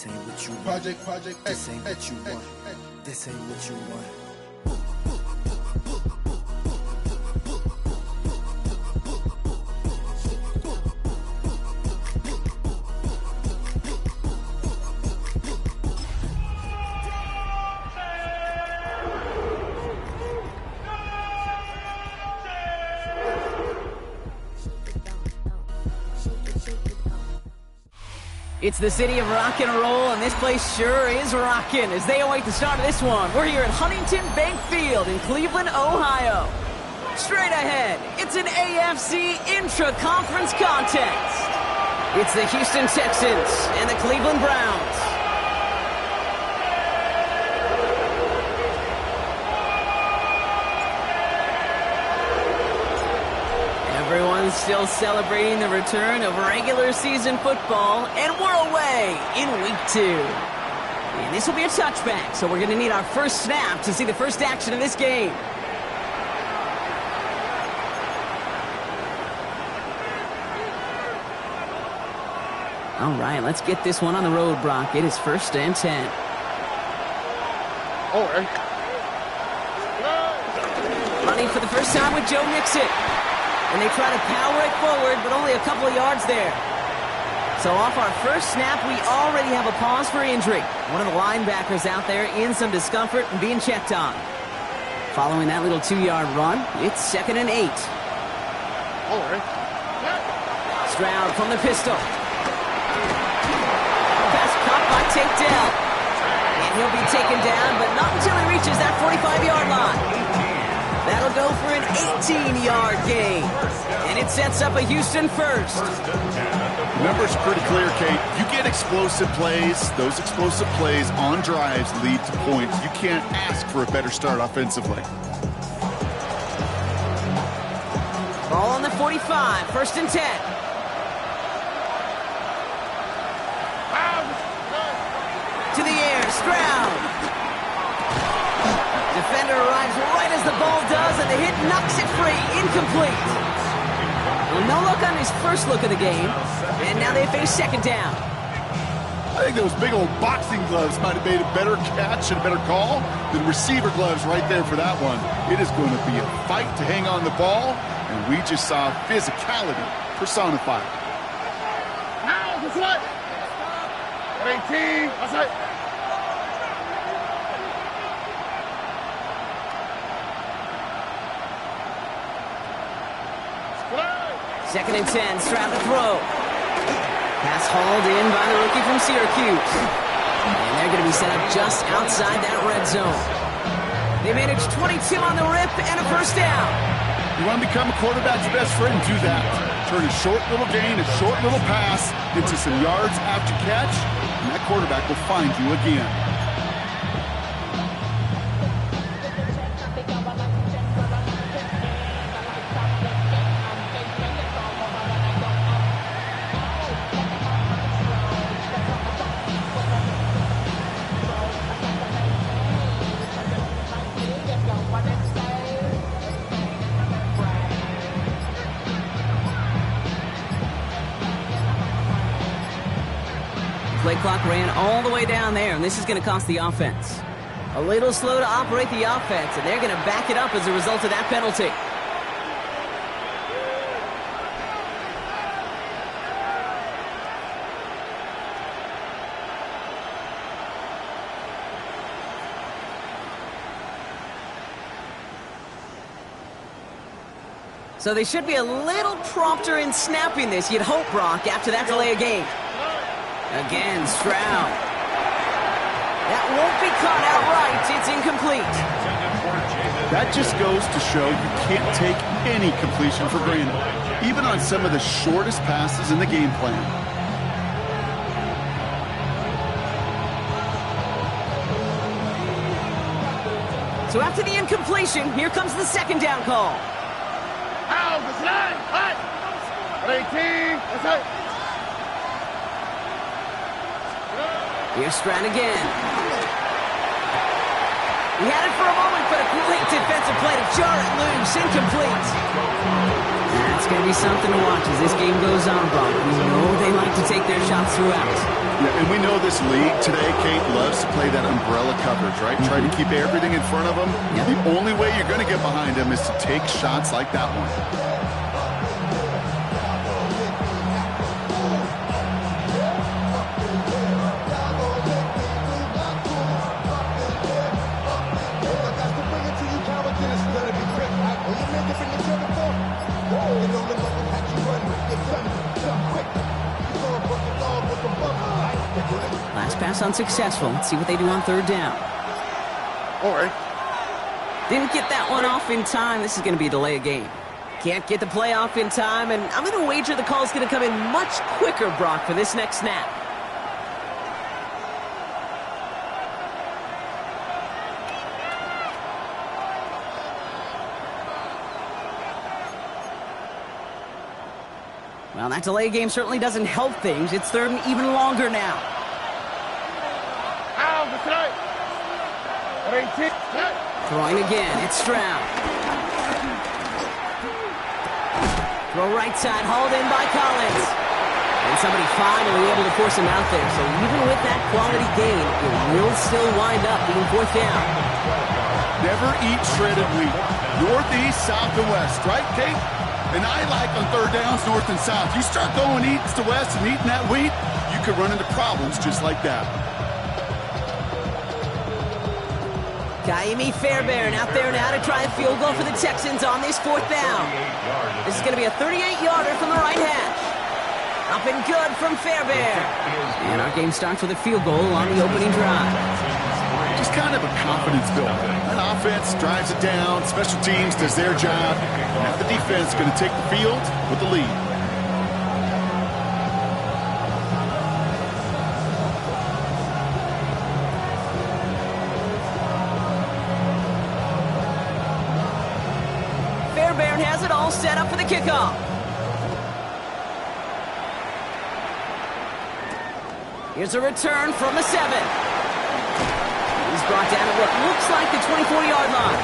This ain't what you want. Project This ain't what you want. This ain't what you want. It's the city of rock and roll, and this place sure is rocking as they await the start of this one. We're here at Huntington Bank Field in Cleveland, Ohio. Straight ahead, it's an AFC intra-conference contest. It's the Houston Texans and the Cleveland Browns. Everyone's still celebrating the return of regular season football, and we're away in week 2. And this will be a touchback, so we're going to need our first snap to see the first action of this game. All right, let's get this one on the road, Brock. It is 1st and 10. Running for the first time with Joe Mixon. And they try to power it forward, but only a couple of yards there. So off our first snap, we already have a pause for injury. One of the linebackers out there in some discomfort and being checked on. Following that little 2-yard run, it's 2nd and 8. Stroud from the pistol. Pass caught by Tate Dell. And he'll be taken down, but not until he reaches that 45-yard line. That'll go for an 18-yard gain. And it sets up a Houston first. The number's pretty clear, Kate. You get explosive plays. Those explosive plays on drives lead to points. You can't ask for a better start offensively. Ball on the 45, 1st and 10. To the air, Stroud. Defender arrives right as the ball does, and the hit knocks it free. Incomplete. Well, no look on his first look of the game, and now they face 2nd down. I think those big old boxing gloves might have made a better catch and a better call than receiver gloves right there for that one. It is going to be a fight to hang on the ball, and we just saw physicality personified. Now, that's it. 18, that's it. Second and 10, Stroud to throw. Pass hauled in by the rookie from Syracuse. And they're going to be set up just outside that red zone. They managed 22 on the rip and a first down. You want to become a quarterback's best friend? Do that. Turn a short little gain, a short little pass into some yards after catch, and that quarterback will find you again. Play clock ran all the way down there, and this is going to cost the offense. A little slow to operate the offense, and they're going to back it up as a result of that penalty. So they should be a little prompter in snapping this, you'd hope, Brock, after that delay of game. Again, Stroud. That won't be caught outright. It's incomplete. That just goes to show you can't take any completion for granted, even on some of the shortest passes in the game plan. So after the incompletion, here comes the 2nd down call. Out, that's it. 18, that's it. Here's Stroud again. He had it for a moment, but a great defensive play to jar it loose. Incomplete. That's going to be something to watch as this game goes on, Brock. We know they like to take their shots throughout. Yeah, and we know this league today, Kate, loves to play that umbrella coverage, right? Try to keep everything in front of them. Yep. The only way you're going to get behind them is to take shots like that one. Last pass unsuccessful. Let's see what they do on third down. All right. Didn't get that one off in time. This is going to be a delay of game. Can't get the play off in time, and I'm going to wager the call's going to come in much quicker, Brock, for this next snap. Well, that delay game certainly doesn't help things. It's third and even longer now. Throwing again, it's Stroud. Throw right side, hauled in by Collins. And somebody finally able to force him out there. So even with that quality gain, it will still wind up being fourth down. Never eat shredded wheat. Northeast, south, and west, right, Kate? And I like on third downs, north and south. You start going east to west and eating that wheat, you could run into problems just like that. Kaimi Fairbairn out there now to try a field goal for the Texans on this fourth down. This is going to be a 38-yarder from the right hash. Up and good from Fairbairn. And our game starts with a field goal on the opening drive. Just kind of a confidence builder. That offense drives it down. Special teams does their job. Now the defense is going to take the field with the lead. Fairbairn has it all set up for the kickoff. Here's a return from the 7. He's brought down at what looks like the 24-yard line.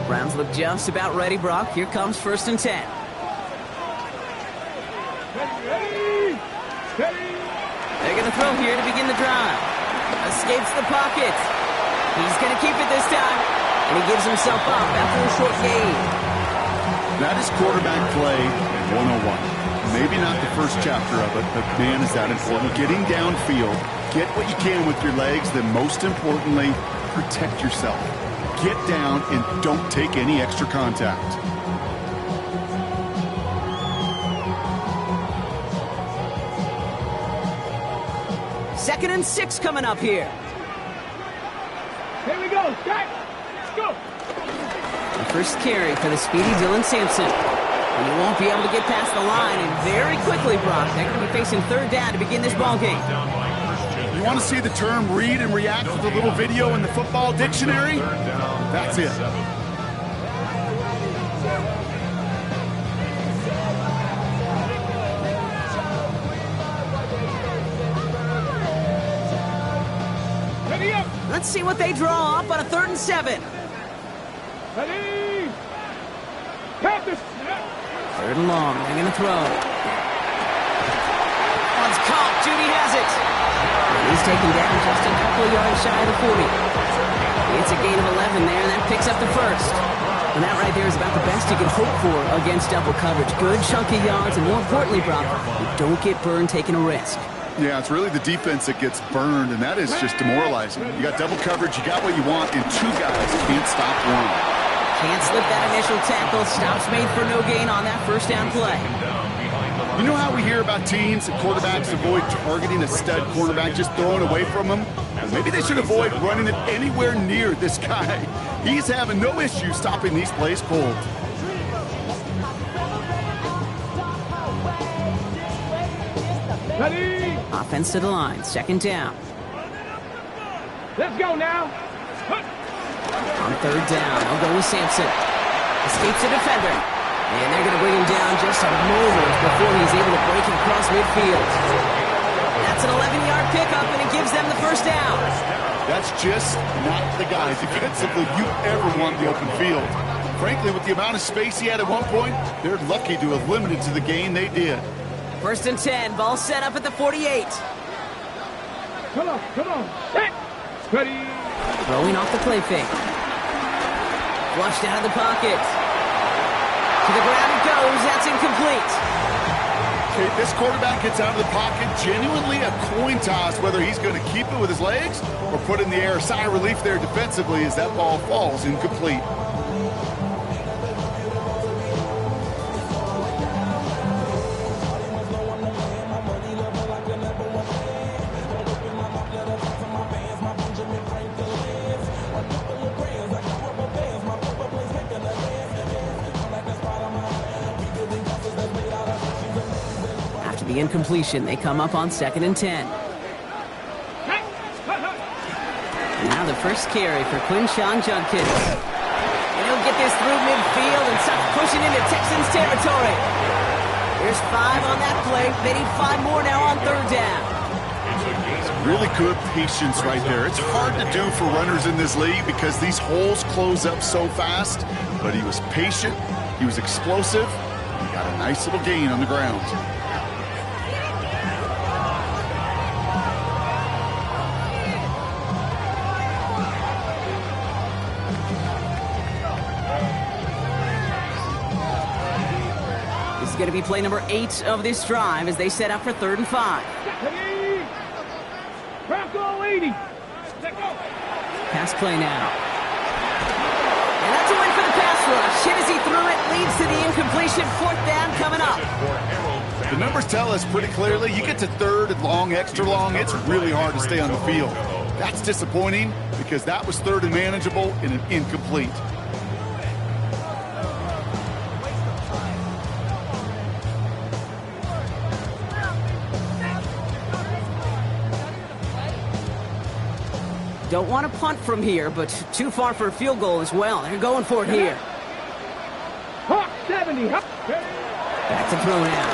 Browns look just about ready, Brock. Here comes 1st and 10. They're going to throw here to begin the drive. Escapes the pocket. He's going to keep it this time. And he gives himself up after a short gain. That is quarterback play 101. Maybe not the first chapter of it, but man, is that important. Getting downfield, get what you can with your legs, then most importantly, protect yourself. Get down and don't take any extra contact. Second and 6 coming up here. Here we go. Let's go. The first carry for the speedy Dylan Sampson. And he won't be able to get past the line, and very quickly, Brock, they're going to be facing third down to begin this ball game. You want to see the term read and react with a little video in the football dictionary? That's it. Let's see what they draw up on a 3rd and 7. Ready. 3rd and long. They're going to throw. One's caught. Judy has it. And he's taken down just a couple of yards shy of the 40. It's a gain of 11 there, and that picks up the first. And that right there is about the best you can hope for against double coverage. Good chunky yards, and more importantly, Brock, you don't get burned taking a risk. Yeah, it's really the defense that gets burned, and that is just demoralizing. You got double coverage, you got what you want, and 2 guys can't stop one. Can't slip that initial tackle. Stops made for no gain on that first down play. You know how we hear about teams and quarterbacks avoid targeting a stud cornerback, just throwing away from him? Well, maybe they should avoid running it anywhere near this guy. He's having no issue stopping these plays cold. Ready. Offense to the line. 2nd down. Let's go now. On 3rd down, I'll go with Sampson. Escapes the defender. And they're going to bring him down just a moment before he's able to break it across midfield. That's an 11-yard pickup, and it gives them the first down. That's just not the guy defensively you ever want in the open field. Frankly, with the amount of space he had at one point, they're lucky to have limited to the gain they did. First and 10, ball set up at the 48. Come on. Hit. Ready. Throwing off the play fake. Flushed out of the pocket. To the ground it goes. That's incomplete. Okay, this quarterback gets out of the pocket, genuinely a coin toss whether he's going to keep it with his legs or put it in the air. Sigh of relief there defensively as that ball falls incomplete. The incompletion, they come up on 2nd and 10. Now the first carry for Quinshawn Judkins. And he'll get this through midfield and start pushing into Texans territory. There's 5 on that play. They need 5 more now on 3rd down. Really good patience right there. It's hard to do for runners in this league because these holes close up so fast. But he was patient, he was explosive, and he got a nice little gain on the ground. Going to be play number 8 of this drive as they set up for 3rd and 5. Ready. Bronco 80. Pass play now. And that's a win for the pass rush. Hit as he threw it, leads to the incompletion. 4th down coming up. The numbers tell us pretty clearly, you get to 3rd and long, extra long, it's really hard to stay on the field. That's disappointing because that was 3rd and manageable and an incomplete. Don't want to punt from here, but too far for a field goal as well. They're going for it here. Hawk 70. Back to throw now.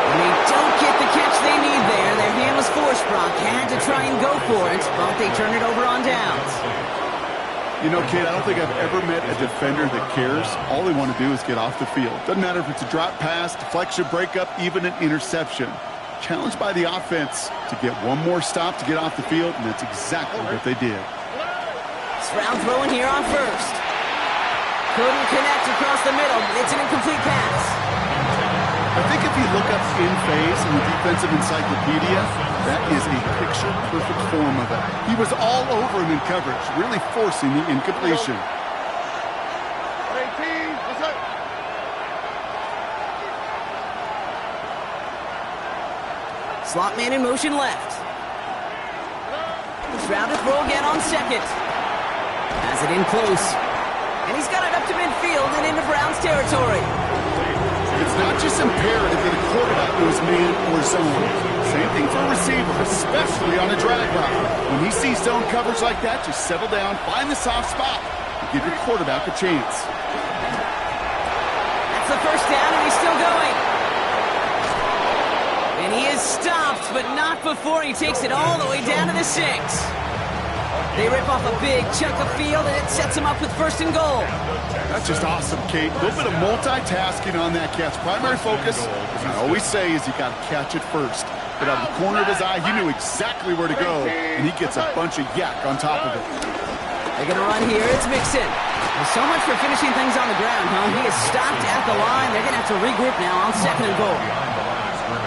And they don't get the catch they need there. Their hand was forced, Brock. Had to try and go for it, but they turn it over on downs. You know, kid, I don't think I've ever met a defender that cares. All they want to do is get off the field. Doesn't matter if it's a drop pass, deflection, breakup, even an interception. Challenged by the offense to get one more stop to get off the field, and that's exactly what they did. Stroud throwing here on 1st. Couldn't connect across the middle. It's an incomplete pass. I think if you look up in phase in the defensive encyclopedia, that is a picture-perfect form of it. He was all over him in coverage, really forcing the incompletion. Slot man in motion left. Stroud to throw again on 2nd. Has it in close. And he's got it up to midfield and into Browns territory. It's not just imperative that a quarterback knows man or zone. Same thing for a receiver, especially on a drag route. When he sees zone coverage like that, just settle down, find the soft spot, and give your quarterback a chance. That's the first down, and he's still going. And he is stopped, but not before he takes it all the way down to the 6. They rip off a big chunk of field, and it sets him up with 1st and goal. That's just awesome, Kate. A little bit of multitasking on that catch. Primary focus, as I always say, is you got to catch it first. But out of the corner of his eye, he knew exactly where to go, and he gets a bunch of yak on top of it. They're going to run here. It's Mixon. Well, so much for finishing things on the ground, huh? He is stopped at the line. They're going to have to regroup now on 2nd and goal.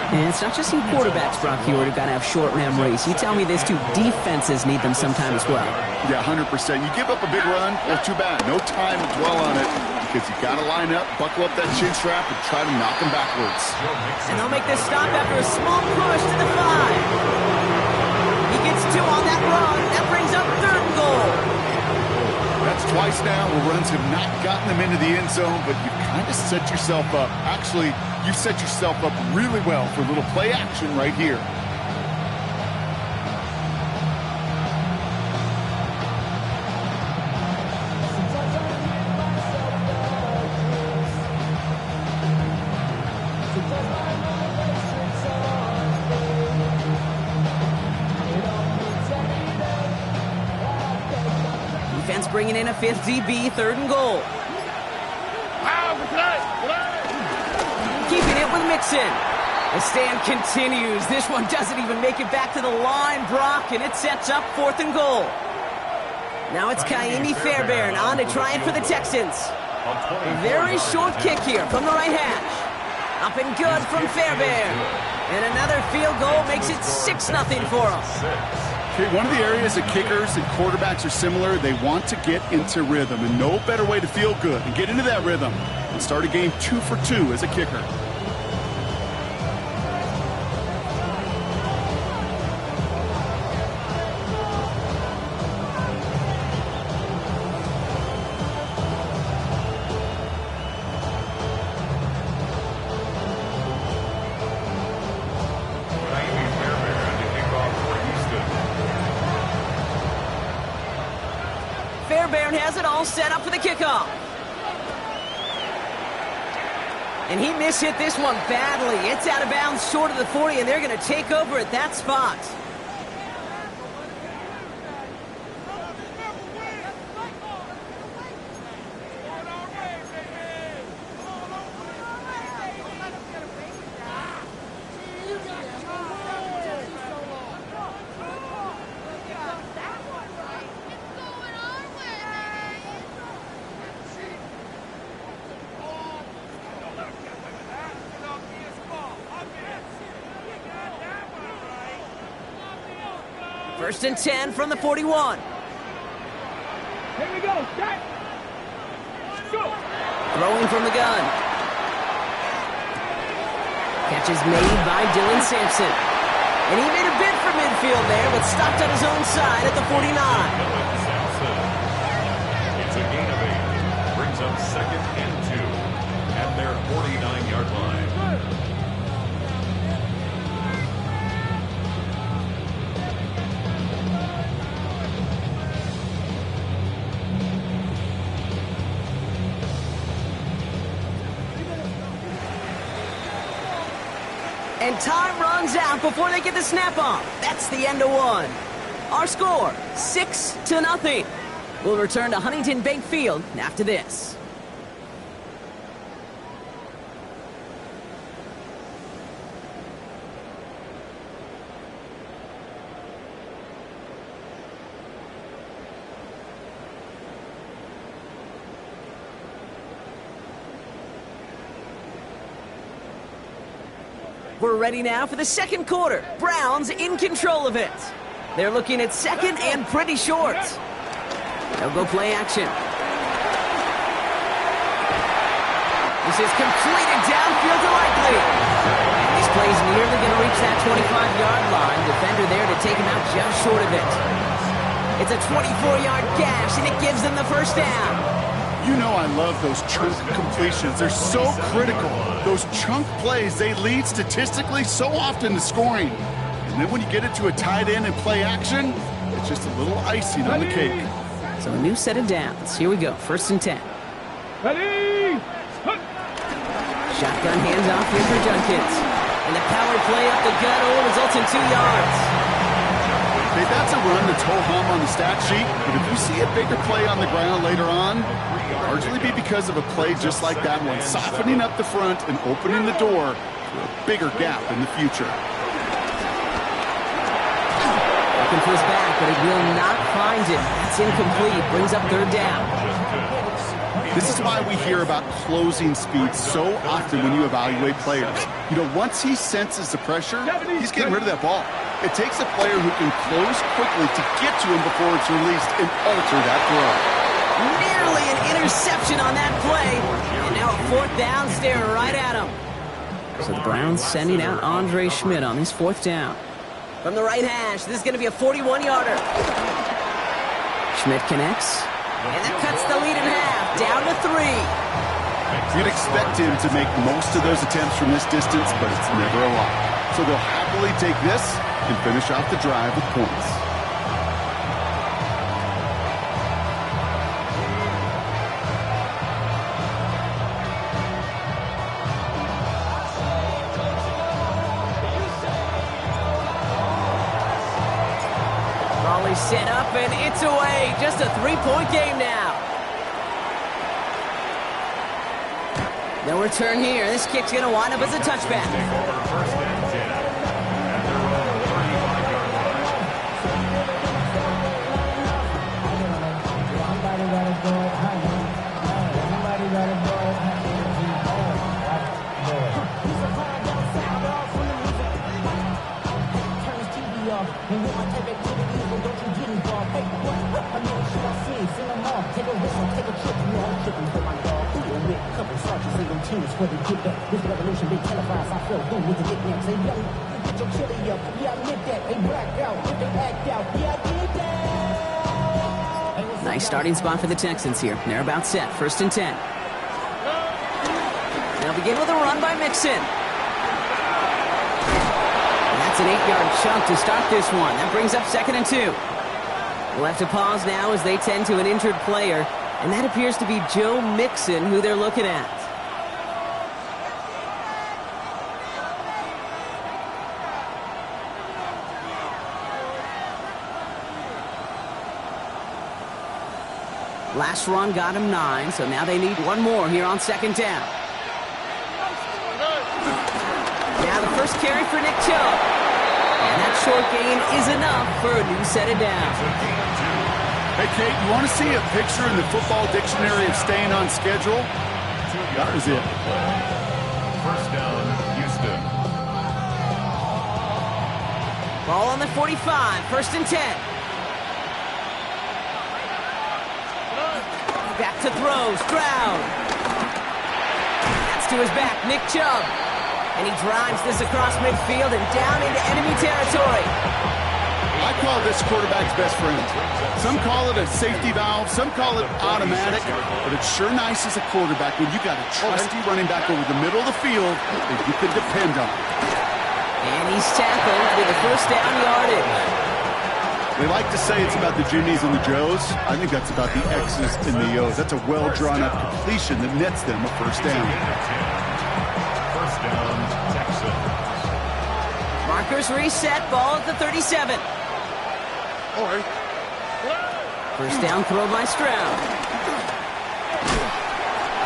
And it's not just some quarterbacks, Brock Hewitt, who got to have short memories. You tell me this too, defenses need them sometime as well. Yeah, 100%. You give up a big run, well, too bad. No time to dwell on it because you got to line up, buckle up that chin strap, and try to knock them backwards. And they'll make this stop after a small push to the 5. He gets 2 on that run. That brings up 3rd and goal. That's twice now where runs have not gotten them into the end zone, but you've kind of set yourself up. Actually, you set yourself up really well for a little play action right here. Defense bringing in a fifth DB, 3rd and goal. Keeping it with Mixon. The stand continues. This one doesn't even make it back to the line, Brock, and it sets up 4th and goal. Now it's Kaimi Fairbairn on to try it for the Texans. A very short kick here from the right hash. Up and good from Fairbairn. And another field goal makes it 6-0 for them. Okay, one of the areas that kickers and quarterbacks are similar, they want to get into rhythm, and no better way to feel good and get into that rhythm and start a game 2 for 2 as a kicker. Fairbairn has it all set up for the kickoff. And he mishit this one badly. It's out of bounds short of the 40, and they're going to take over at that spot. First and 10 from the 41. Here we go. Set. Go. Throwing from the gun. Catch is made by Dylan Sampson. And he made a bid for midfield there, but stopped on his own side at the 49. Sampson. It's a gain of 8. Brings up 2nd and 2 at their 49-yard line. And time runs out before they get the snap off. That's the end of one. Our score, 6-0. We'll return to Huntington Bank Field after this. We're ready now for the second quarter. Browns in control of it. They're looking at second and pretty short. They'll go play action. This is completed downfield to Likely. And this play's nearly going to reach that 25-yard line. Defender there to take him out just short of it. It's a 24-yard gash, and it gives them the first down. You know I love those chunk completions. They're so critical. Those chunk plays, they lead statistically so often to scoring. And then when you get it to a tight end and play action, it's just a little icing on the cake. So a new set of downs. Here we go, 1st and 10. Ready. Shotgun handoff here for Junkins. And the power play up the gut results in 2 yards. Okay, that's a run that's ho-hum on the stat sheet, but if you see a bigger play on the ground later on, it'll largely be because of a play just like that one, softening up the front and opening the door to a bigger gap in the future. Looking for his back, but it will not find it. That's incomplete. Brings up 3rd down. This is why we hear about closing speed so often when you evaluate players. You know, once he senses the pressure, he's getting rid of that ball. It takes a player who can close quickly to get to him before it's released and alter that throw. Nearly an interception on that play. And now a 4th down stare right at him. So the Browns sending out Andre Schmidt on this 4th down. From the right hash, this is going to be a 41-yarder. Schmidt connects. And that cuts the lead in half, down to 3. You'd expect him to make most of those attempts from this distance, but it's never a lot. So they'll happily take this and finish off the drive with points. Raleigh set up, and it's away. Just just a three-point game now. No return here. This kick's going to wind up as a touchback. Take over first and 10 at their own 35-yard line. This revolution been televised. I feel good with the nickname. Say, yo, get your chili up. Yeah, I admit that. They black out. They act out. Yeah, I did that. Nice starting spot for the Texans here. They're about set. First and 10. They'll begin with a run by Mixon. And that's an 8-yard chunk to start this one. That brings up second and 2. We'll have to pause now as they tend to an injured player. And that appears to be Joe Mixon, who they're looking at. Last run got him 9, so now they need one more here on second down. Now the first carry for Nick Chubb. And that short gain is enough for a new set of downs. Hey, Kate, you want to see a picture in the football dictionary of staying on schedule? That was it. First down, Houston. Ball on the 45, first and 10. Back to throw, Stroud. That's to his back, Nick Chubb. And he drives this across midfield and down into enemy territory. I call this quarterback's best friend. Some call it a safety valve, some call it automatic, but it's sure nice as a quarterback when you got a trusty running back over the middle of the field that you can depend on. And he's tackled with a first down yardage. They like to say it's about the Jimmies and the Joes. I think that's about the X's and the O's. That's a well-drawn-up completion that nets them a first down. First down, Texans. Markers reset, ball at the 37. All right. First down throw by Stroud.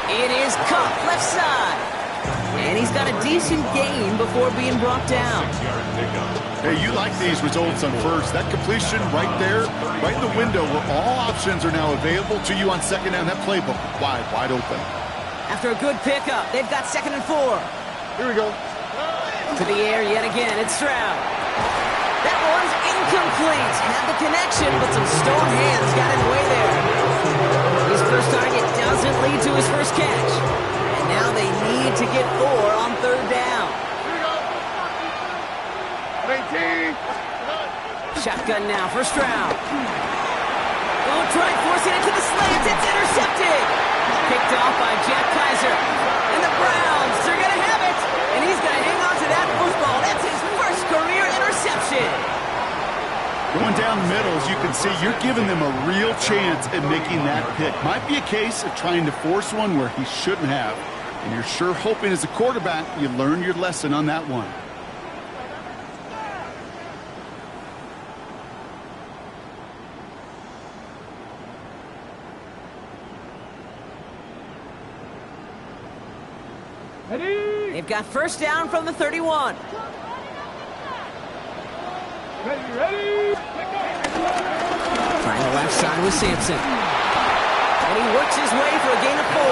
It is caught left side. And he's got a decent gain before being brought down. 6-yard pickup. Hey, you like these results on first. That completion right there, right in the window where all options are now available to you on second down. That playbook wide open. After a good pickup, they've got second and 4. Here we go. To the air yet again, it's Stroud. That one's incomplete. Had the connection, but some stone hands got in the way there. His first target doesn't lead to his first catch. And now they need to get 4 on third down. Shotgun now for Stroud. Oh, try forcing it to the slants. It's intercepted. Picked off by Jack Kaiser. And the Browns are going to have it. And he's going to hang on to that football. That's his first career interception. Going down the middle, as you can see, you're giving them a real chance at making that pick. Might be a case of trying to force one where he shouldn't have. And you're sure hoping as a quarterback you learn your lesson on that one. They've got first down from the 31. Ready. Trying the left side with Sampson. And he works his way for a gain of 4.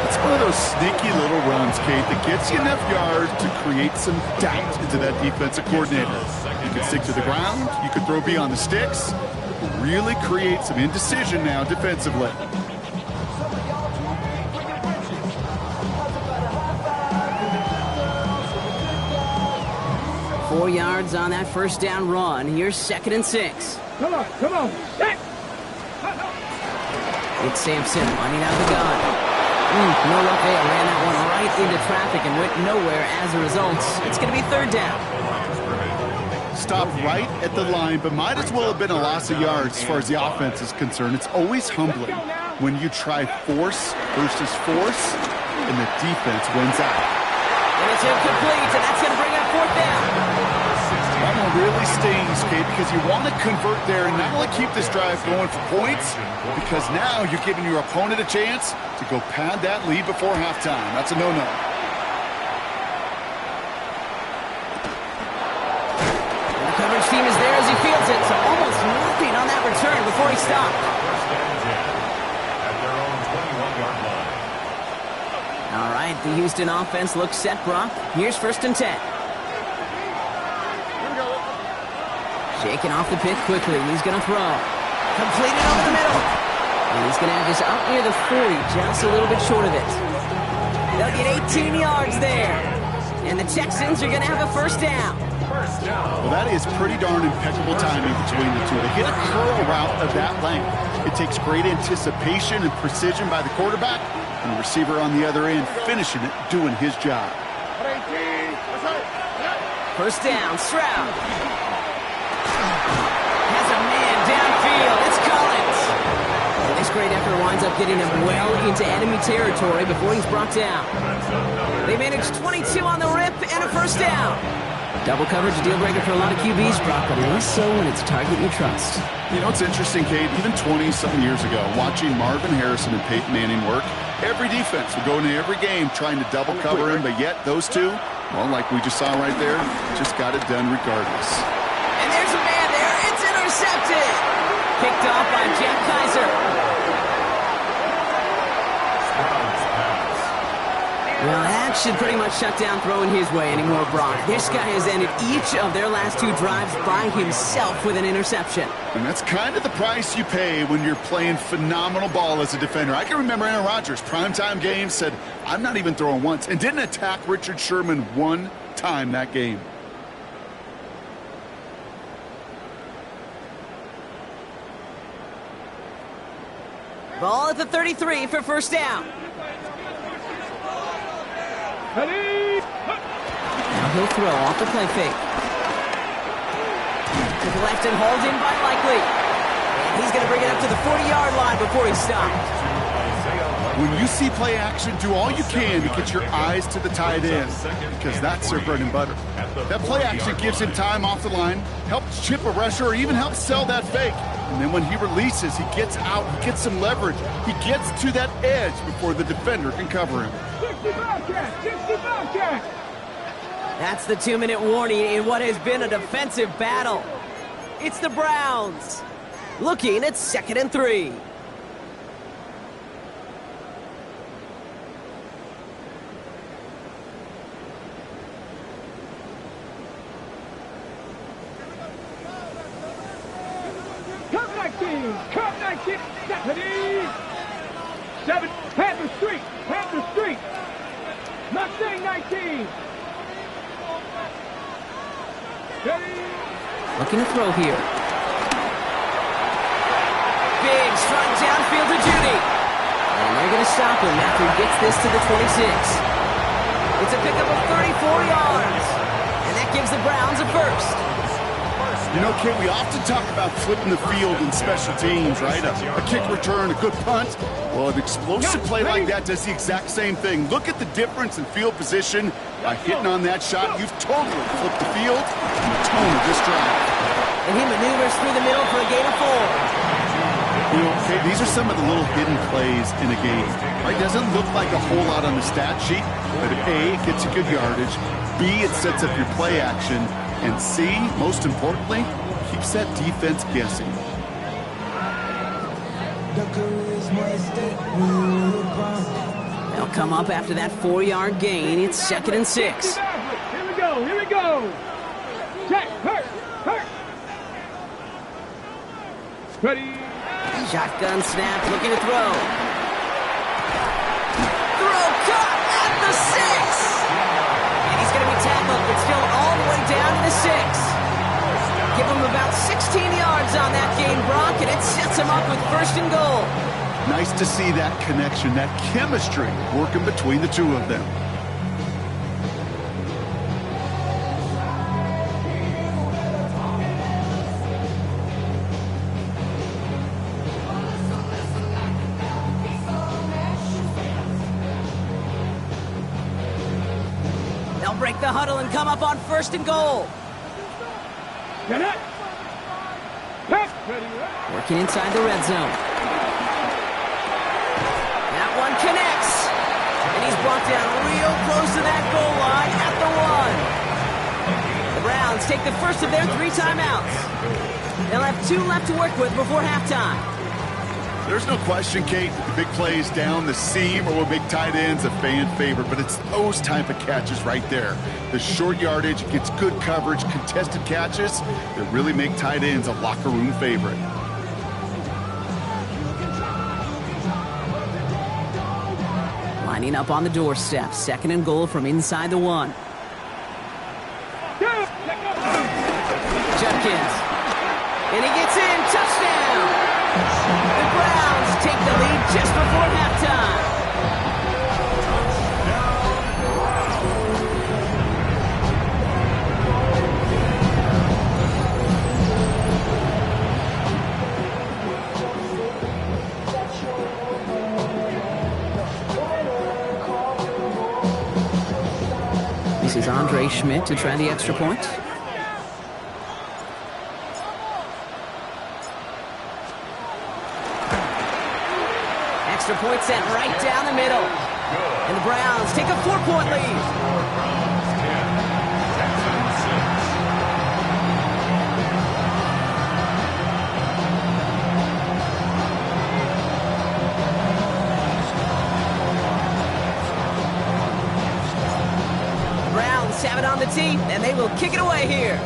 It's one of those sneaky little runs, Kate, that gets you enough yards to create some doubt into that defensive coordinator. You can stick to the ground, you can throw beyond the sticks, really create some indecision now defensively. 4 yards on that first down run. Here's second and 6. Come on. Hey. It's Sampson running out of the gun. No luck there. Ran that one right into traffic and went nowhere as a result. It's going to be third down. Stopped right at the line, but might as well have been a loss of yards as far as the offense is concerned. It's always humbling when you try force versus force, and the defense wins out. And it's incomplete, and that's going to bring up fourth down. That one really stings, Kate, because you want to convert there and not only keep this drive going for points, because now you're giving your opponent a chance to go pad that lead before halftime. That's a no-no. The coverage team is there as he fields it, so almost nothing on that return before he stopped. First and 10 at their own 21-yard line. All right, the Houston offense looks set, Brock. Here's 1st and 10. Shaking off the pitch quickly. He's going to throw. Completed over the middle. And he's going to have this up near the 40, just a little bit short of it. They'll get 18 yards there. And the Texans are going to have a 1st down. Well, that is pretty darn impeccable timing between the two. They hit a curl route of that length. It takes great anticipation and precision by the quarterback, and the receiver on the other end finishing it, doing his job. 1st down, Stroud. Has a man downfield. It's Collins. This great effort winds up getting him well into enemy territory before he's brought down. They managed 22 on the rip and a 1st down. Double coverage, a deal breaker for a lot of QBs, Brock, but less so when it's a target you trust. You know, it's interesting, Kate, even 20-something years ago, watching Marvin Harrison and Peyton Manning work, every defense would go into every game trying to double cover him, but yet those two, well, like we just saw right there, just got it done regardless. And there's a man there. It's intercepted. Picked off by Jeff Kaiser. Well, that should pretty much shut down throwing his way anymore, Brock. This guy has ended each of their last 2 drives by himself with an interception. And that's kind of the price you pay when you're playing phenomenal ball as a defender. I can remember Aaron Rodgers, primetime game, said, I'm not even throwing once, and didn't attack Richard Sherman one time that game. Ball at the 33 for 1st down. Ready? Now he'll throw off the play fake. To the left and hauled in by Likely. And he's going to bring it up to the 40-yard line before he stopped. When you see play action, do all you can to get your eyes to the tight end, because that's their bread and butter. That play action gives him time off the line, helps chip a rusher, or even helps sell that fake. And then when he releases, he gets out, he gets some leverage. He gets to that edge before the defender can cover him. 60 Bobcat! 60 Bobcat! That's the 2-minute warning in what has been a defensive battle. It's the Browns looking at 2nd and 3. Cup 19, Stephanie! 7, Panther Street, Panther Street! Mustang 19! Ready? Looking to throw here. Big strike downfield to Judy. And they're going to stop him after he gets this to the 26. It's a pickup of 34 yards. And that gives the Browns a 1st. You know, Kate, we often talk about flipping the field in special teams, right? A kick return, a good punt. Well, an explosive play like that does the exact same thing. Look at the difference in field position. By hitting on that shot, you've totally flipped the field and the tone of this drive. And he maneuvers through the middle for a gain of 4. You know, Kate, these are some of the little hidden plays in a game. Right? Doesn't look like a whole lot on the stat sheet, but A, it gets you good yardage. B, it sets up your play action. And C, most importantly, keeps that defense guessing. They'll come up after that 4-yard gain. It's 2nd and 6. Here we go, here we go! Check, hurt! Ready? Shotgun snap, looking to throw. Throw caught at the 6! And he's going to be tackled, but still all the way down to the 6. Give him about 16 yards on that gain, Brock, and it sets him up with 1st and goal. Nice to see that connection, that chemistry working between the two of them. They'll break the huddle and come up on 1st and goal. Connect. Pick. Ready. Working inside the red zone. That one connects. And he's brought down real close to that goal line at the 1. The Browns take the first of their 3 timeouts. They'll have 2 left to work with before halftime. There's no question, Kate, that the big plays down the seam or with big tight ends a fan favorite, but it's those type of catches right there. The short yardage gets good coverage, contested catches that really make tight ends a locker room favorite. Lining up on the doorstep. 2nd and goal from inside the 1. Judkins. And he gets in. Touchdown. The Browns take the lead just before halftime. This is Andre Schmidt to try the extra point. Extra point sent right down the middle. And the Browns take a 4-point lead. Browns 10, Texans 6. The Browns have it on the tee, and they will kick it away here.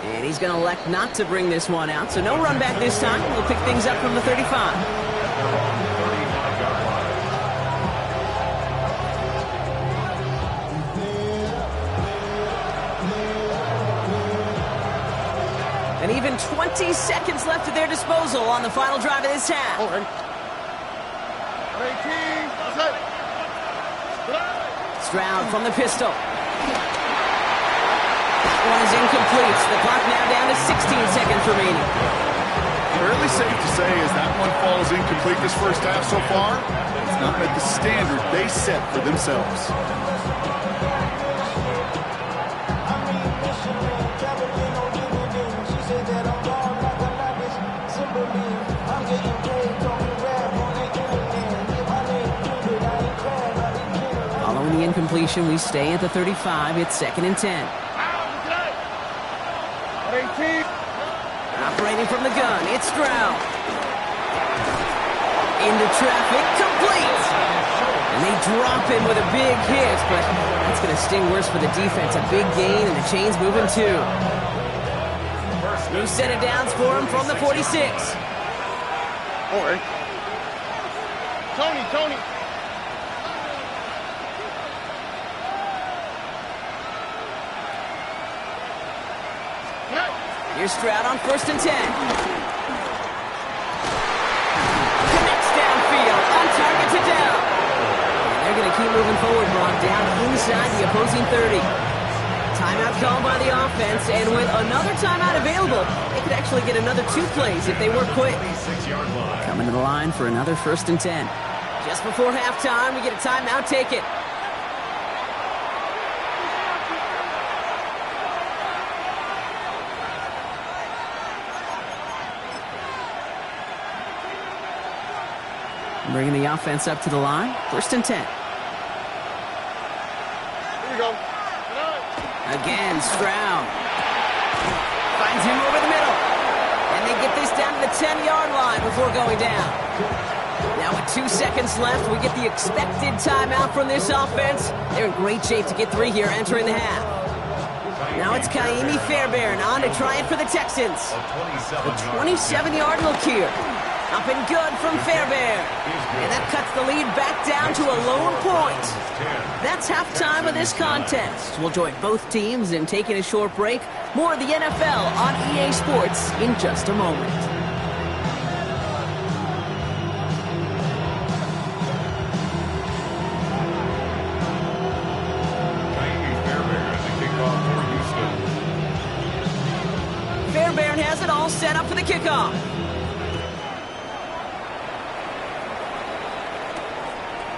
And he's going to elect not to bring this one out, so no run back this time. We'll pick things up from the 35. 35-yard line. And even 20 seconds left at their disposal on the final drive of this half. Stroud from the pistol. One is incomplete. The clock now down to 16 seconds remaining. Fairly safe to say as that one falls incomplete this first half so far, it's not met the standard they set for themselves. Following the incompletion, we stay at the 35. It's 2nd and 10. Operating from the gun, it's Stroud. Into traffic, complete. And they drop him with a big hit, but that's going to sting worse for the defense. A big gain, and the chain's moving too. New set of downs for him from the 46. Tony. Here's Stroud on 1st and 10. Connects downfield, on target to down. And they're going to keep moving forward, Brock, down inside the opposing 30. Timeout called by the offense, and with another timeout available, they could actually get another 2 plays if they were quick. Coming to the line for another 1st and 10. Just before halftime, we get a timeout, take it. Bringing the offense up to the line. 1st and 10. Here we go. Again, Stroud. Finds him over the middle. And they get this down to the 10-yard line before going down. Now with 2 seconds left, we get the expected timeout from this offense. They're in great shape to get 3 here entering the half. Now it's Kaimi Fairbairn on to try it for the Texans. The 27-yard look here. Up and good from Fairbairn. And that cuts the lead back down to a lone point. That's halftime of this contest. We'll join both teams in taking a short break. More of the NFL on EA Sports in just a moment. Fairbairn has it all set up for the kickoff.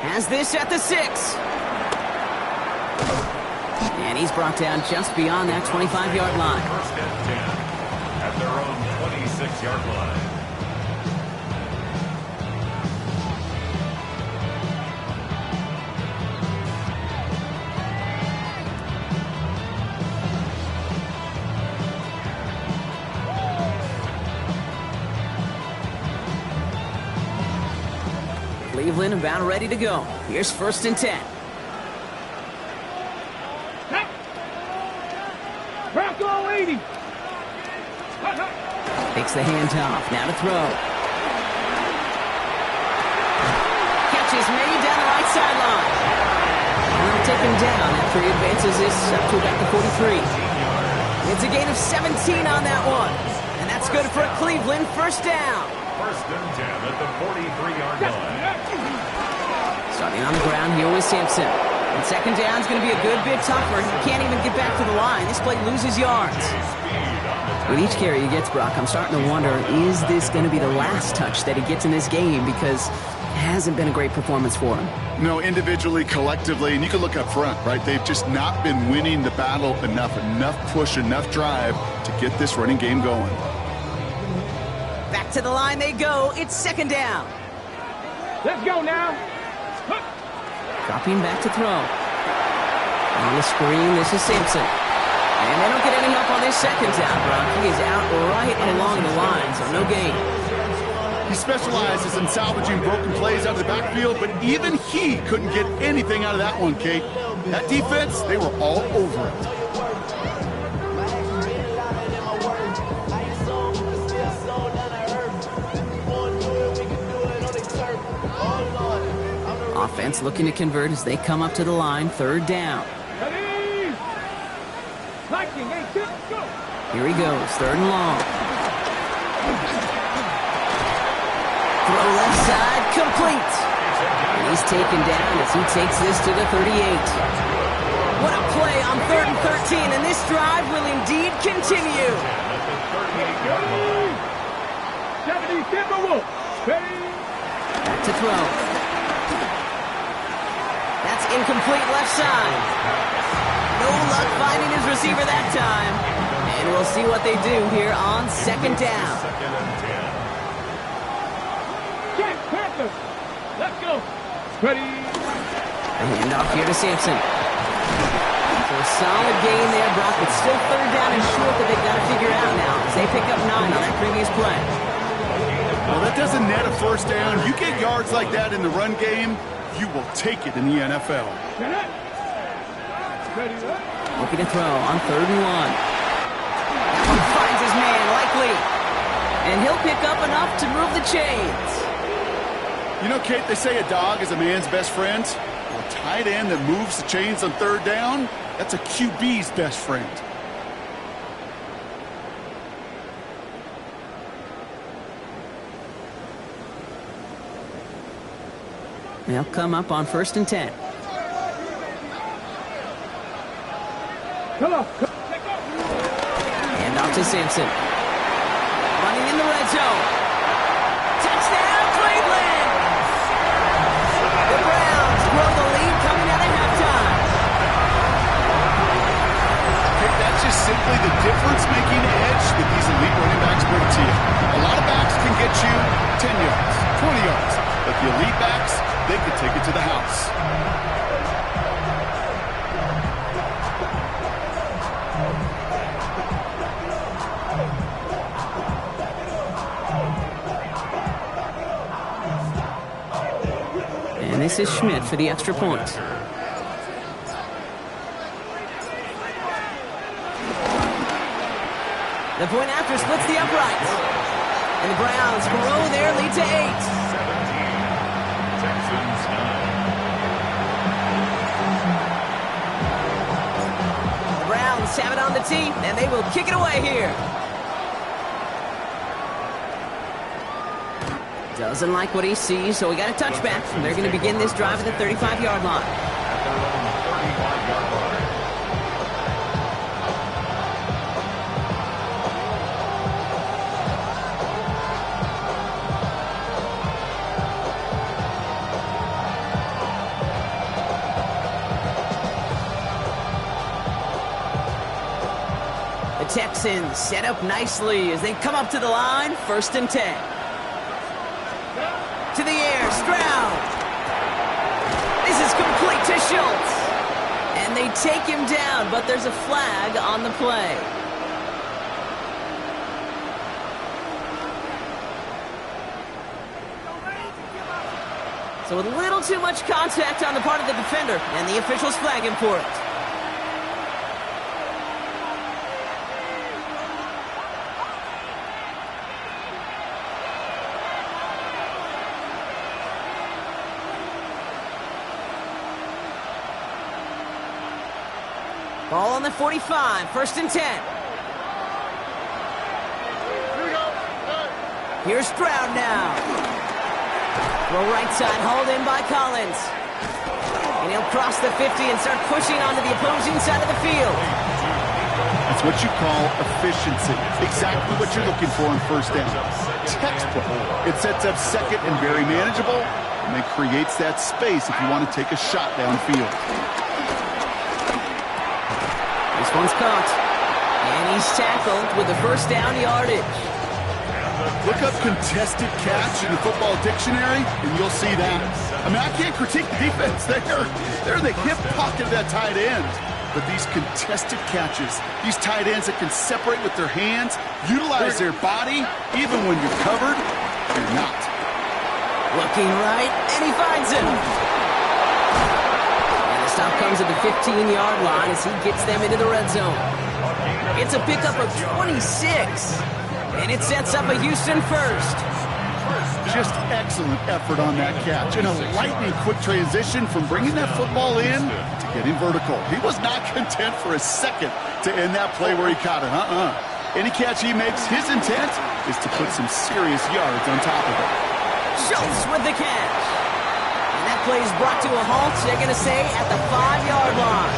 Has this at the 6. And he's brought down just beyond that 25-yard line. First and 10 at their own 26-yard line. Cleveland about ready to go. Here's first and 10. Bronco 80. Takes the handoff. Now to throw. Catch is made down the right sideline. And they'll take him down after he advances this up to about the 43. It's a gain of 17 on that one. And that's good for Cleveland. First down. First and 10 at the 43-yard line. Starting on the ground here with Sampson. And second down is going to be a good bit tougher. He can't even get back to the line. This play loses yards. With each carry he gets, Brock, I'm starting to wonder, is this going to be the last touch that he gets in this game? Because it hasn't been a great performance for him. No, individually, collectively, and you can look up front, right? They've just not been winning the battle enough push, enough drive to get this running game going. Back to the line they go. It's second down. Let's go now. Dropping back to throw. On the screen, this is Sampson. And they don't get any help on this second down, Brock. He is out right along the line, so no gain. He specializes in salvaging broken plays out of the backfield, but even he couldn't get anything out of that one, Kate. That defense, they were all over it. Offense looking to convert as they come up to the line. Third down. Here he goes. Third and long. Throw left side. Complete. And he's taken down as he takes this to the 38. What a play on 3rd and 13. And this drive will indeed continue. 70 Timberwolves. Back to throw. That's incomplete left side. No luck finding his receiver that time. And we'll see what they do here on second down. Jack Panthers. Let's go. Ready. A handoff here to Sampson. So a solid gain there, Brock, but still third down and short that they've got to figure out now as they pick up 9 on that previous play. Well, that doesn't net a first down. You get yards like that in the run game, you will take it in the NFL. Looking to throw on 3rd and 1. That one finds his man, likely. And he'll pick up enough to move the chains. You know, Kate, they say a dog is a man's best friend. Well, a tight end that moves the chains on third down, that's a QB's best friend. They'll come up on 1st and 10. Come on. Hand off to Sampson. Running in the red zone. Touchdown, Cleveland! The Browns grow the lead coming out of halftime. That's just simply the difference-making edge that these elite running backs bring to you. A lot of backs can get you 10 yards, 20 yards, but the elite backs, they can take it to the house. And this is Schmidt for the extra point. The point after splits the uprights. And the Browns grow their lead to 8. 17. Texans 9. The Browns have it on the tee, and they will kick it away here. Doesn't like what he sees, so we got a touchback. They're going to begin this drive at the 35-yard line. At their own 35-yard line. Texans set up nicely as they come up to the line, 1st and 10. To the air, Stroud. This is complete to Schultz. And they take him down, but there's a flag on the play. So with a little too much contact on the part of the defender, and the officials flag him for it. Ball on the 45, 1st and 10. Here's Stroud now. Throw right side, hauled in by Collins. And he'll cross the 50 and start pushing onto the opposing side of the field. That's what you call efficiency. Exactly what you're looking for on 1st down. Textbook. It sets up 2nd and very manageable, and it creates that space if you want to take a shot downfield. This one's caught. And he's tackled with the 1st down yardage. Look up contested catch in the football dictionary, and you'll see that. I mean, I can't critique the defense. They're in the hip pocket of that tight end. But these contested catches, these tight ends that can separate with their hands, utilize their body, even when you're covered, you're not. Looking right, and he finds him. And the stop comes at the 15-yard line as he gets them into the red zone. It's a pickup of 26. And it sets up a Houston 1st. Just excellent effort on that catch. And a lightning quick transition from bringing that football in to getting vertical. He was not content for a second to end that play where he caught it. Any catch he makes, his intent is to put some serious yards on top of it. Schultz with the catch. And that play is brought to a halt, they're going to say, at the 5-yard line.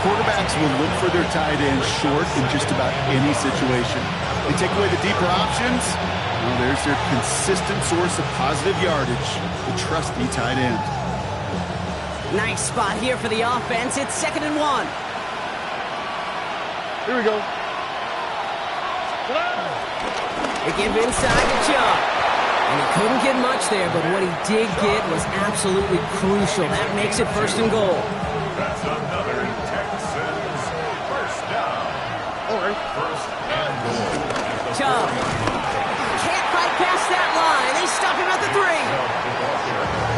Quarterbacks will look for their tight end short in just about any situation. They take away the deeper options. Well, there's their consistent source of positive yardage, the trusty tight end. Nice spot here for the offense. It's 2nd and 1. Here we go. They give inside to Chubb. And he couldn't get much there, but what he did get was absolutely crucial. That makes it 1st and goal. That's another Texans 1st down. All right. 1st and goal. Chubb can't fight past that line. They stop him at the 3.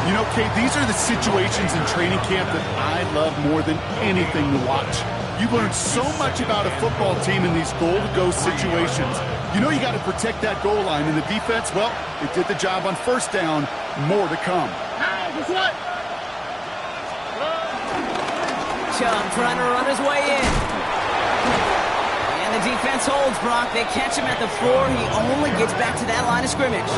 You know, Kate, these are the situations in training camp that I love more than anything to watch. You learn so much about a football team in these goal-to-go situations. You know you got to protect that goal line, and the defense, well, they did the job on 1st down. More to come. Chubb trying to run his way in. And the defense holds, Brock. They catch him at the 4. He only gets back to that line of scrimmage.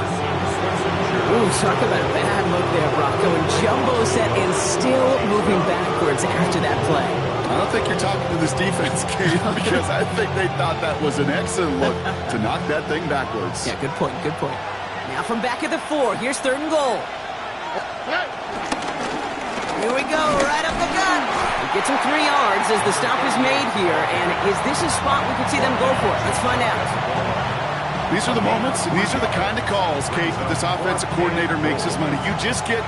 Ooh, talk about a bad look there, Brock. Going jumbo set and still moving backwards after that play. I don't think you're talking to this defense, Kate, because I think they thought that was an excellent look to knock that thing backwards. Yeah, good point, good point. Now from back at the 4, here's 3rd and goal. Here we go, right up the gut. He gets him 3 yards as the stop is made here, and is this a spot we could see them go for? Let's find out. These are the moments, and these are the kind of calls, Kate, that this offensive coordinator makes his money. You just get,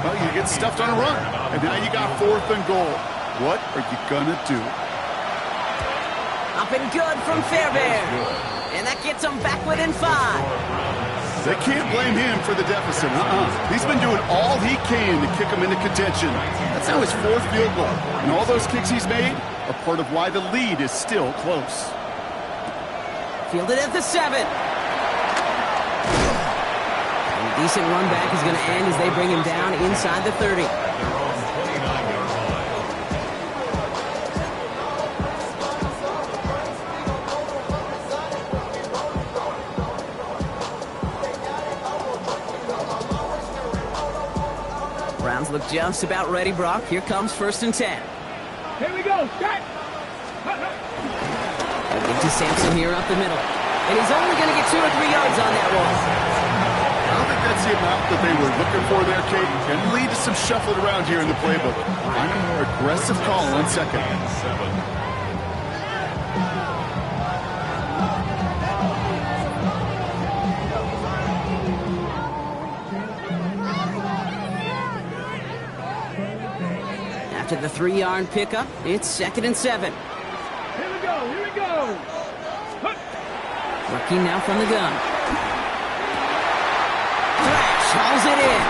well, you get stuffed on a run, and now you got 4th and goal. What are you gonna do? Up and good from Fairbairn, and that gets him back within 5. They can't blame him for the deficit. He's been doing all he can to kick them into contention. That's now his 4th field goal. And all those kicks he's made are part of why the lead is still close. Fielded at the 7. And a decent run back is going to end as they bring him down inside the 30. Browns look just about ready, Brock. Here comes 1st and 10. Here we go. Set. They'll get to Sampson here up the middle. And he's only going to get 2 or 3 yards on that one. I don't think that's the amount that they were looking for there, Kate. And lead to some shuffling around here in the playbook. Find a more aggressive call on 2nd. After the 3-yard pickup, it's 2nd and 7. Here we go, here we go. Working now from the gun. Thrash hauls it in.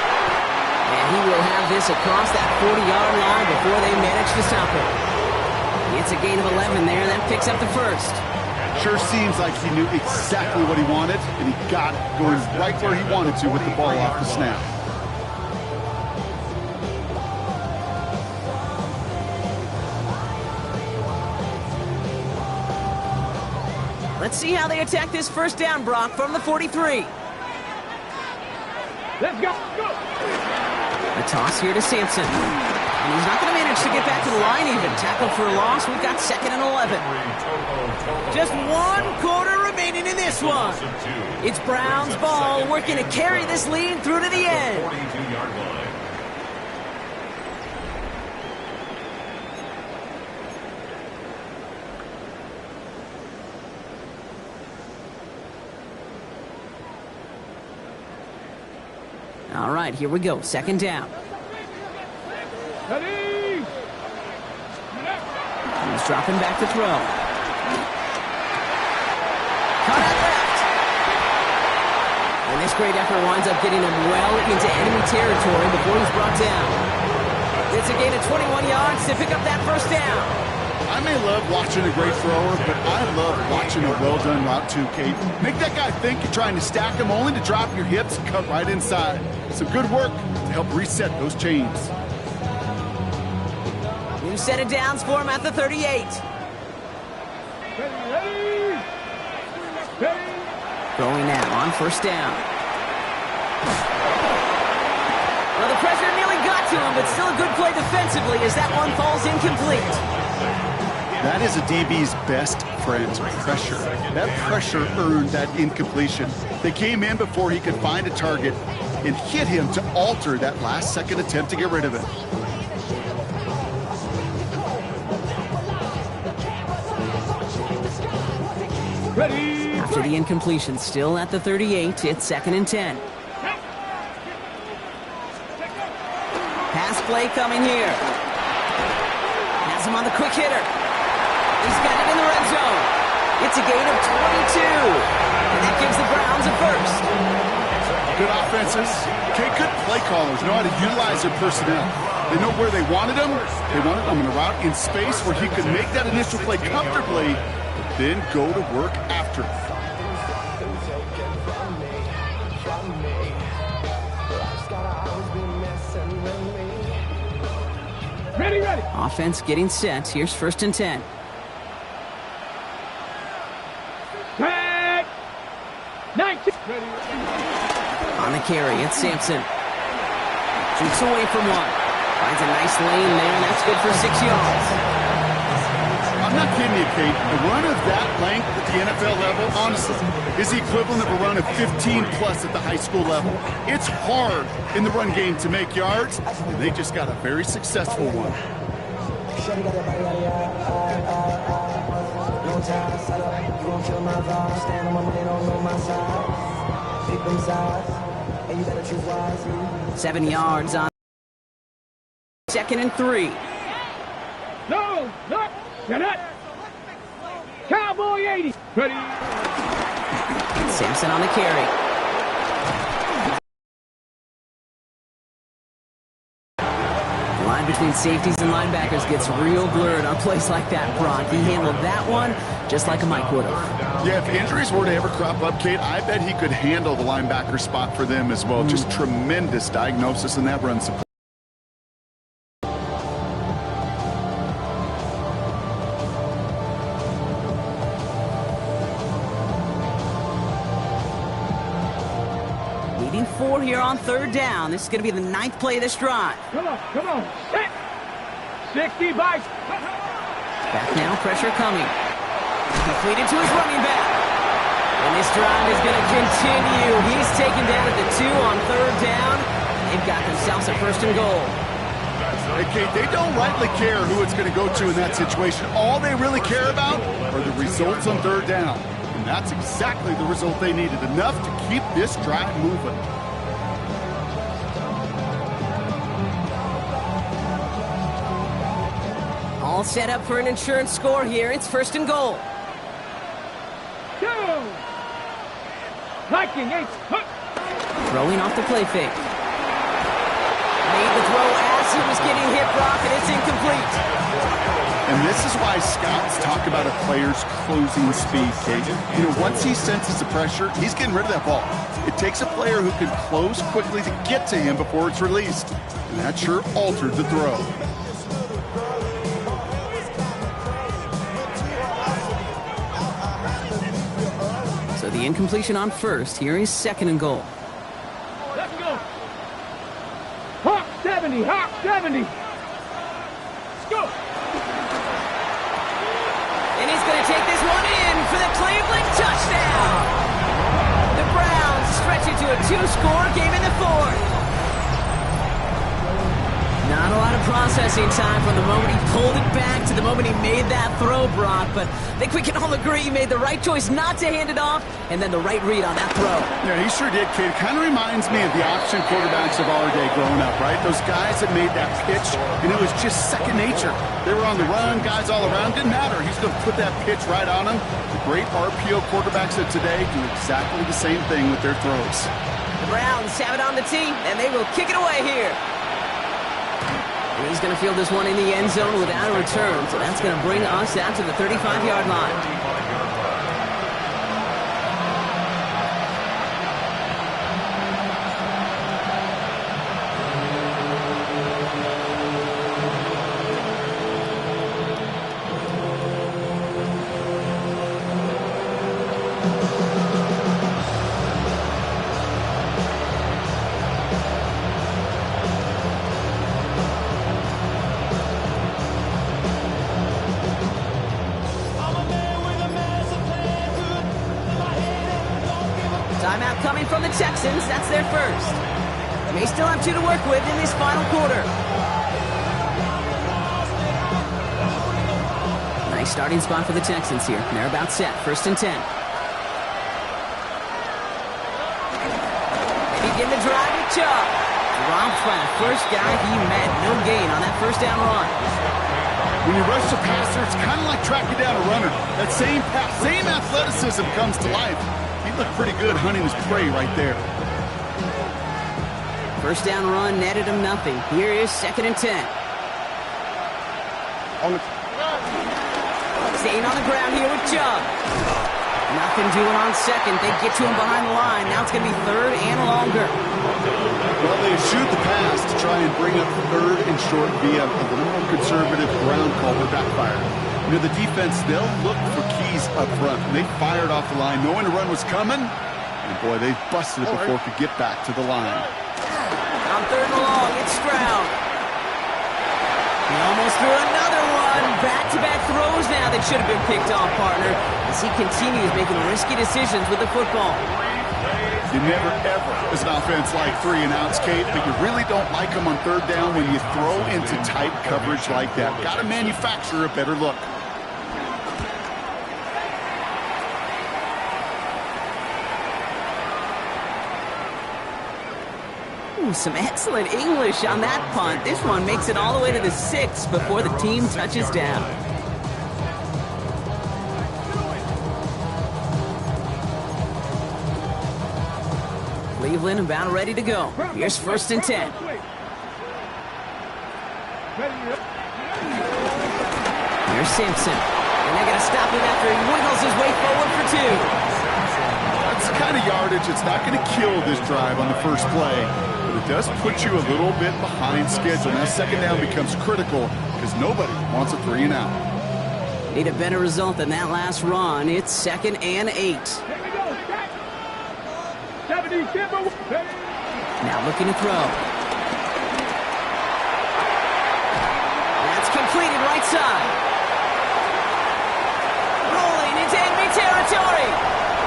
And he will have this across that 40-yard line before they manage to stop it. It's a gain of 11 there. That picks up the first. Sure seems like he knew exactly what he wanted, and he got it going right where he wanted to with the ball off the snap. Let's see how they attack this first down, Brock, from the 43. Let's go, go. A toss here to Sampson. And he's not going to manage to get back to the line even. Tackle for a loss. We've got 2nd and 11. Just 1 quarter remaining in this one. It's Brown's ball working to carry this lead through to the end. 42-yard line. All right, here we go. 2nd down. Ready. He's dropping back to throw. Caught out left. And this great effort winds up getting him well into enemy territory before he's brought down. It's a gain of 21 yards to pick up that first down. I may love watching a great thrower, but I love watching a well-done route too, Kate. Make that guy think you're trying to stack him only to drop your hips and cut right inside. Some good work to help reset those chains. New set of downs for him at the 38. Ready. Ready. Going now on first down. Well, the pressure nearly got to him, but still a good play defensively as that one falls incomplete. That is a DB's best friend, pressure. That pressure earned that incompletion. They came in before he could find a target and hit him to alter that last-second attempt to get rid of it. Ready. After the incompletion, still at the 38, it's 2nd and 10. Pass play coming here. Has him on the quick hitter. He's got it in the red zone. It's a gain of 22. And that gives the Browns a first. Good offenses. Okay, good play callers know how to utilize their personnel. They know where they wanted him. They wanted him in a route in space where he could make that initial play comfortably, but then go to work after. Ready, ready. Offense getting set. Here's 1st and 10. Tag. 19. Ready. On the carry, it's Sampson. Shoots away from one. Finds a nice lane there, and that's good for 6 yards. I'm not kidding you, Kate. A run of that length at the NFL level, honestly, is the equivalent of a run of 15-plus at the high school level. It's hard in the run game to make yards, and they just got a very successful one. gon' kill my vibe. Stand on my money, don't know my size. Pick them sides, and you better choose wisely. 7 yards on 2nd and 3. No, no, you're not. Cowboy 80. Ready. Sampson on the carry. The line between safeties and linebackers gets real blurred on plays like that, Brock. He handled that one just like a Mike would have. Yeah, if injuries were to ever crop up, Kate, I bet he could handle the linebacker spot for them as well. Just tremendous diagnosis in that run support. Leading 4 here on 3rd down. This is going to be the 9th play of this drive. Come on, set. 60 by. Back now, pressure coming. Completed to his running back. And this drive is going to continue. He's taken down at the 2 on 3rd down. They've got themselves a 1st and goal. Hey, Kate, they don't rightly care who it's going to go to in that situation. All they really care about are the results on 3rd down. And that's exactly the result they needed, enough to keep this drive moving. All set up for an insurance score here. It's 1st and goal. Go! Hiking, eight. Throwing off the play fake. Made the throw as he was getting hit, Brock, and it's incomplete. And this is why scouts talk about a player's closing speed, Kate. You know, once he senses the pressure, he's getting rid of that ball. It takes a player who can close quickly to get to him before it's released. And that sure altered the throw. So the incompletion on 1st. Here is 2nd and goal. Let's go. Hawk 70, Hawk 70. Let's go. And he's going to take this one in for the Cleveland touchdown. The Browns stretch it to a 2-score game in the 4th. Not a lot of processing time from the moment he pulled it back to the moment he made that throw, Brock. But I think we can all agree he made the right choice not to hand it off, and then the right read on that throw. Yeah, he sure did, kid. Kind of reminds me of the option quarterbacks of our day growing up, right? Those guys that made that pitch, and it was just second nature. They were on the run, guys all around. Didn't matter. He's going to put that pitch right on him. The great RPO quarterbacks of today do exactly the same thing with their throws. The Browns have it on the tee, and they will kick it away here. And he's going to field this one in the end zone without a return. So that's going to bring us out to the 35-yard line. Timeout coming from the Texans. That's their first. They may still have 2 to work with in this final quarter. Nice starting spot for the Texans here. They're about set. 1st and 10. They begin the drive with Chubb. Dropped by the first guy he met. No gain on that 1st down run. When you rush the passer, it's kind of like tracking down a runner. That same pass, same athleticism comes to life. He looked pretty good hunting his prey right there. 1st down run netted him nothing. Here is 2nd and 10. Staying on the ground here with Chubb. Nothing doing on 2nd. They get to him behind the line. Now it's going to be 3rd and longer. Well, they shoot the pass to try and bring up 3rd and short via a little more conservative ground call, but backfired. You know, the defense, they'll look for keys up front. And they fired off the line knowing the run was coming. And boy, they busted it before it could get back to the line. On 3rd and long, it's Stroud. He almost threw another one. Back-to-back throws now that should have been picked off, partner, as he continues making risky decisions with the football. You never, ever, as an offense, like 3 and outs, Kate, but you really don't like them on 3rd down when you throw into tight coverage like that. Got to manufacture a better look. Ooh, some excellent English on that punt. This one makes it all the way to the 6 before the team touches down. Cleveland about ready to go. Here's 1st and 10. Here's Simpson. And they're going to stop him after he wiggles his way forward for 2. That's the kind of yardage that's not going to kill this drive on the first play, but it does put you a little bit behind schedule. Now 2nd down becomes critical because nobody wants a 3 and out. Need a better result than that last run. It's 2nd and 8. Now looking to throw. That's completed right side. Rolling into enemy territory.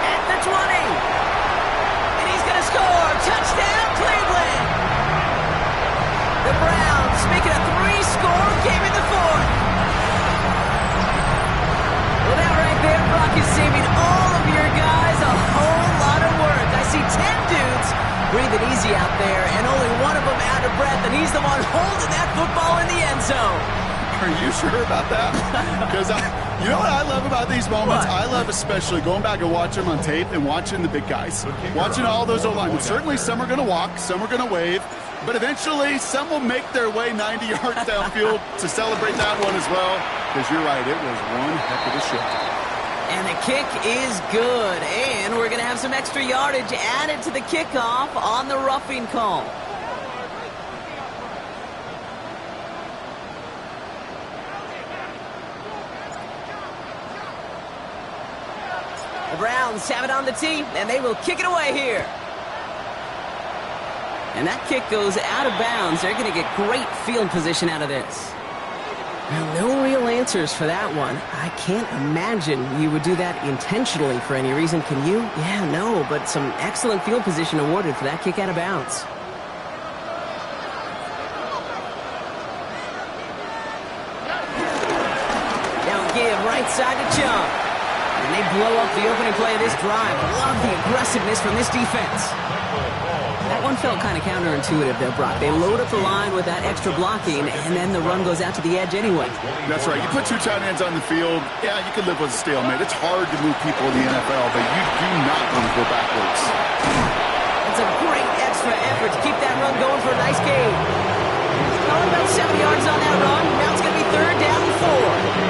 At the 20. And he's going to score. Touchdown, Cleveland. The Browns make it a 3-score game in the 4th. Well, that right there, Brock, is saving all of your guys a whole lot of work. I see 10 dudes breathing easy out there, and only one of them out of breath, and he's the one holding that football in the end zone. Are you sure about that? Because you know what I love about these moments? What? I love especially going back and watching them on tape and watching the big guys. Watching all those O-linemen. Certainly some are going to walk, some are going to wave, but eventually some will make their way 90 yards downfield to celebrate that one as well. Because you're right, it was one heck of a shot. And the kick is good. And we're going to have some extra yardage added to the kickoff on the roughing call. The Browns have it on the tee, and they will kick it away here. And that kick goes out of bounds. They're going to get great field position out of this. Now, no real answers for that one. I can't imagine you would do that intentionally for any reason. Can you? Yeah, no, but some excellent field position awarded for that kick out of bounds. Now give right side to Chung. And they blow up the opening play of this drive. Love the aggressiveness from this defense. That one felt kind of counterintuitive there, Brock. They load up the line with that extra blocking, and then the run goes out to the edge anyway. That's right. You put two tight ends on the field, yeah, you can live with a stalemate. It's hard to move people in the NFL, but you do not want to go backwards. It's a great extra effort to keep that run going for a nice gain. Only about 7 yards on that run. Now it's going to be 3rd down and 4.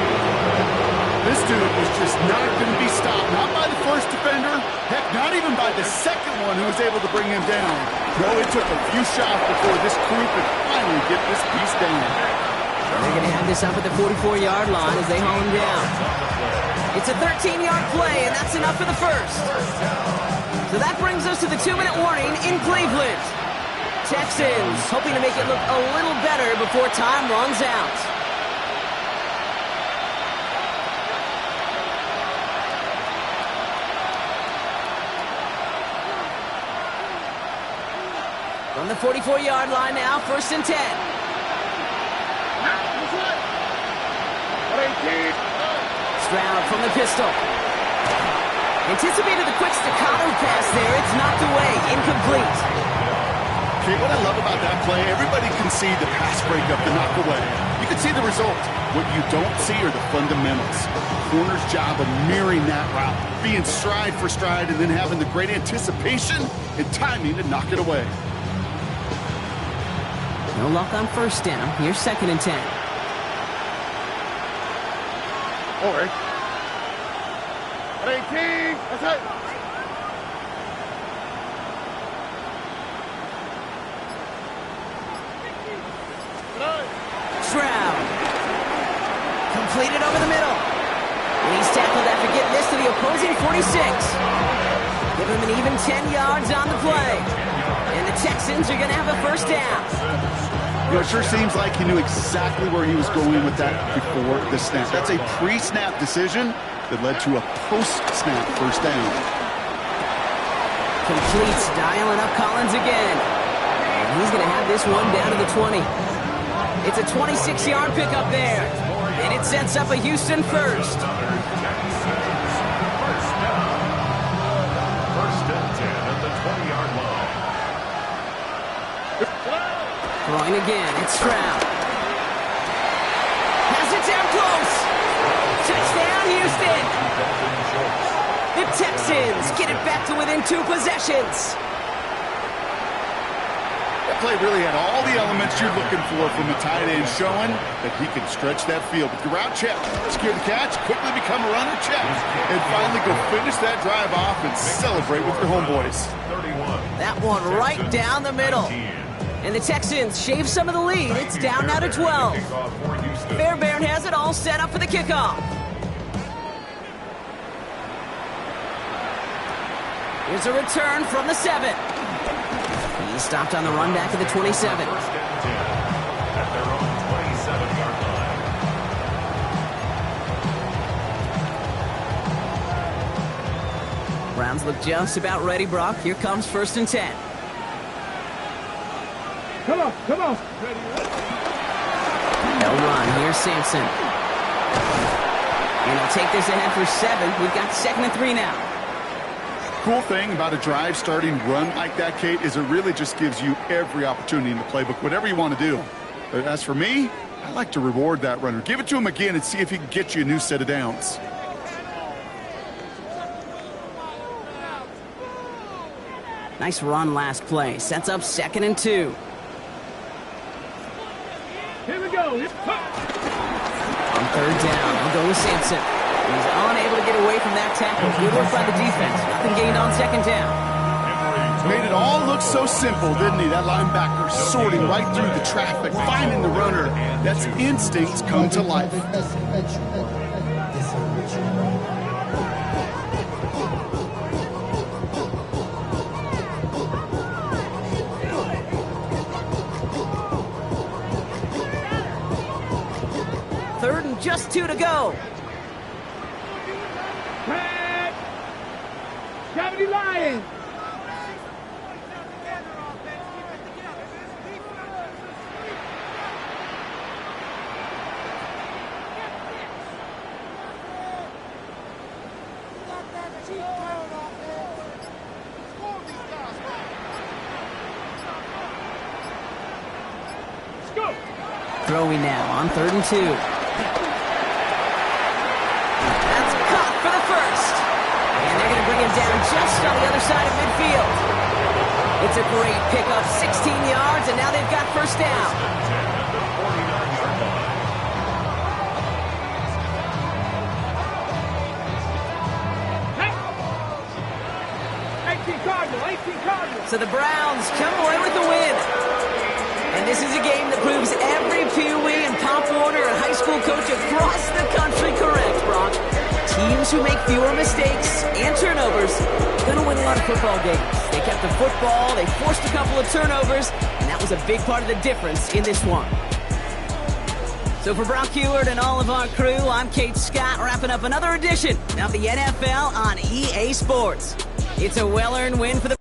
This dude was just not going to be stopped. Not by the first defender. Heck, not even by the second one who was able to bring him down. No, it took a few shots before this crew could finally get this piece down. They're going to have this up at the 44-yard line as they haul him down. It's a 13-yard play, and that's enough for the first. So that brings us to the 2-minute warning in Cleveland. Texans hoping to make it look a little better before time runs out. From the 44-yard line now, 1st and 10. Stroud from the pistol. Anticipated the quick staccato pass there. It's knocked away, incomplete. Okay, what I love about that play, everybody can see the pass breakup, the knock away. You can see the result. What you don't see are the fundamentals. Corner's job of mirroring that route, being stride for stride, and then having the great anticipation and timing to knock it away. No luck on 1st down. Here's 2nd and 10. All right. 18. That's it. Stroud. Completed over the middle. And he's tackled after getting this to the opposing 46. Give him an even 10 yards on the play. And the Texans are going to have a 1st down. You know, it sure seems like he knew exactly where he was going with that before the snap. That's a pre-snap decision that led to a post-snap 1st down. Completes, dialing up Collins again. And he's going to have this one down to the 20. It's a 26-yard pickup there. And it sets up a Houston 1st. 1st and 10 at the 20-yard line. Throwing again, it's Stroud. Has it down close. Touchdown, Houston. The Texans get it back to within 2 possessions. That play really had all the elements you're looking for from a tight end, showing that he can stretch that field with the route check, secure the catch, quickly become a runner check, and finally go finish that drive off and celebrate with your homeboys. That one right down the middle. And the Texans shave some of the lead. It's down now to 12. Fairbairn has it all set up for the kickoff. Here's a return from the 7. He stopped on the run back at the 27. At their own 27-yard line. Browns look just about ready, Brock. Here comes 1st and 10. Come on, come on. They'll run. Here's Sampson. And they'll take this ahead for 7. We've got 2nd and 3 now. Cool thing about a drive starting run like that, Kate, is it really just gives you every opportunity in the playbook, whatever you want to do. But as for me, I like to reward that runner. Give it to him again and see if he can get you a new set of downs. Nice run last play. Sets up 2nd and 2. Here we go. On 3rd down, he'll go with Sampson. He's unable to get away from that tackle. Good work by the defense. Nothing gained on 2nd down. Made it all look so simple, didn't he? That linebacker sorting right through the traffic, finding the runner. That's instincts come to life. Third and just 2 to go. Red. Gravity Lions. Throwing now on 3rd and 2. That's caught for the first. And they're going to bring him down just on the other side of midfield. It's a great pickup, 16 yards, and now they've got first down. Cardinal. So the Browns come away with the win. And this is a game that proves every Pee Wee and Pop Warner and high school coach across the country correct, Brock. Teams who make fewer mistakes and turnovers are going to win a lot of football games. They kept the football, they forced a couple of turnovers, and that was a big part of the difference in this one. So for Brock Heward and all of our crew, I'm Kate Scott, wrapping up another edition of the NFL on EA Sports. It's a well-earned win for the